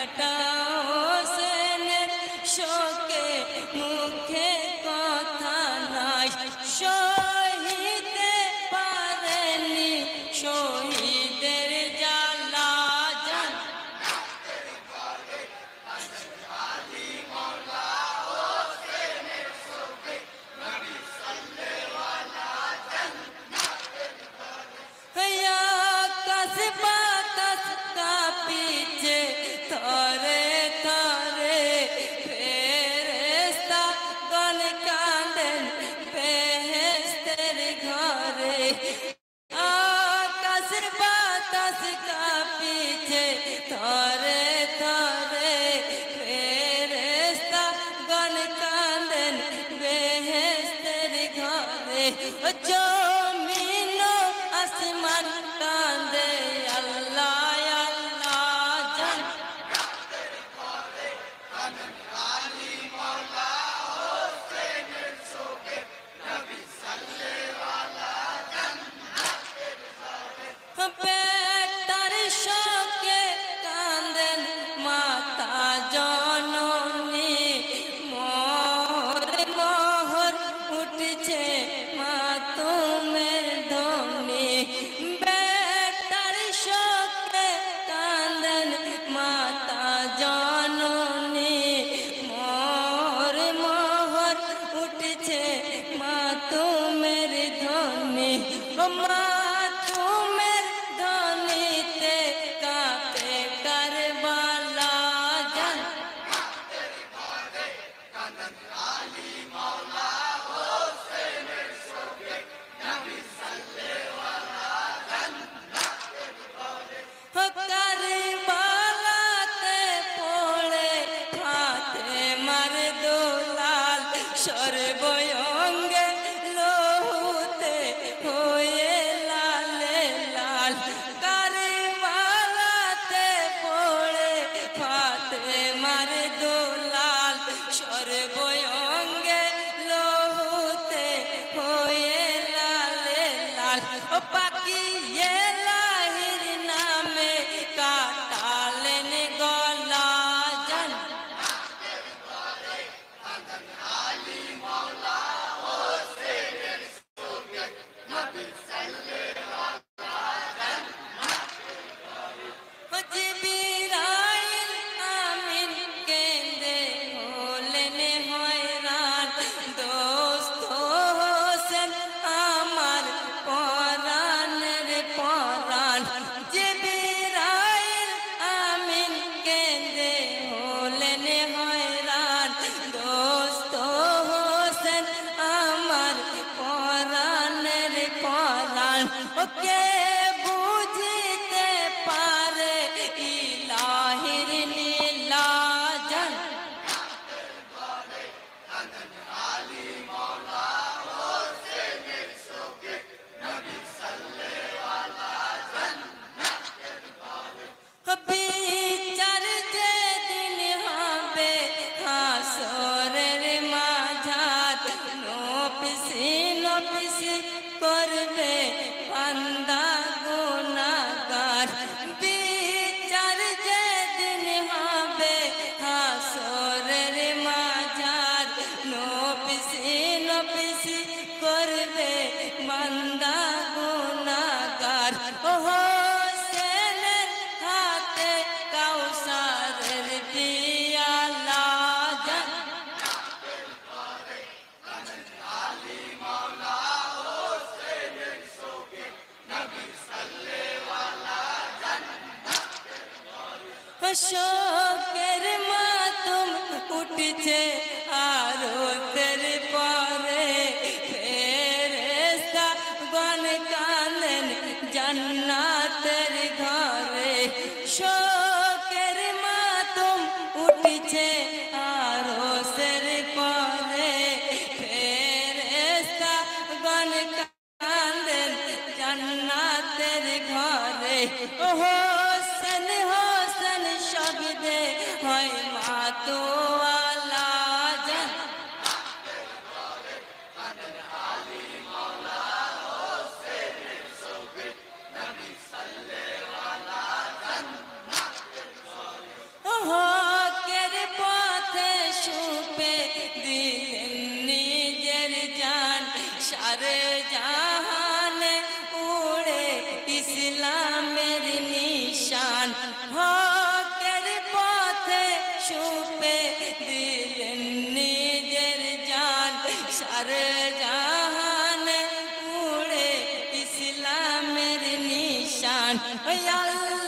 বেটা হোসেনের শোকে মুখে কথা নাই, সহিতে পারেনি শহীদের জ্বালা। আকাশ বাতাস কাঁপিছে থরে থরে, ফেরেশতাগণ কাঁদেন বেহেশতের ঘরে। আকাশ বাতাস কাঁপিছে থরে থরে, ফেরেশতাগণ কাঁদেন বেহেশতের ঘরে। জমিন আসমান কাঁদে আল্লাহ আল্লাহ জান। বেটার শোকে কাঁদেন মাতা জননী, মোর মোহর উঠছে মাতুমের ধ্বনি। বেটার শোকে কাঁদেন মাতা জননী, মোর মোহর উঠছে মাতুমের ধ্বনি। মাতুমের ধ্বনিতে কাঁপে কারবালা জান। কারবালাতে পড়ে ফাতেমার দুলাল, সর্বঙ্গে লহুতে হয়ে লালে লাল। কারবালাতে পড়ে ফাতেমার দুলাল, সর্বঙ্গে লহুতে হয়ে লালে লাল। ও পাখি লাহির নামে কাটালেন গলা জান। জিবরাইল আমিন কেঁদে হলেন হয়রান, দোস্ত হোসেন আমার পরাণের পরাণ। জিবরাইল আমিন কেঁদে হলেন হয়রান, দোস্ত হোসেন আমার পরাণের পরাণ। ওকে বুঝিতে পারে ইলাহির লীলা জান। বিচার যেদিন হবে হাসরের মাঝাত, নফসি নফসি করবে বান্দা গুনাহগার। বিচার যেদিন হবে হাসরের মাঝাত, নফসি নফসি করবে বান্দা গুনাহগার। ও হোসেনের হাতে কাউসারের পিয়ালা জান। শোকের মাতুম উঠছে আরতের পরে, ফেরেশতাগণ কাঁদেন জান্নাতের ঘরে। শোকের মাতুম উঠছে আরতের পরে, ফেরেশতাগণ কাঁদেন জান্নাতের ঘরে। ও হোসেন হোসেন শব্দে হয় মাতোয়ালা জান। ছুপে দিলেন নিজের জান সারে জাহানে উড়ে ইসলামের নিশান। ওই আল্লাহ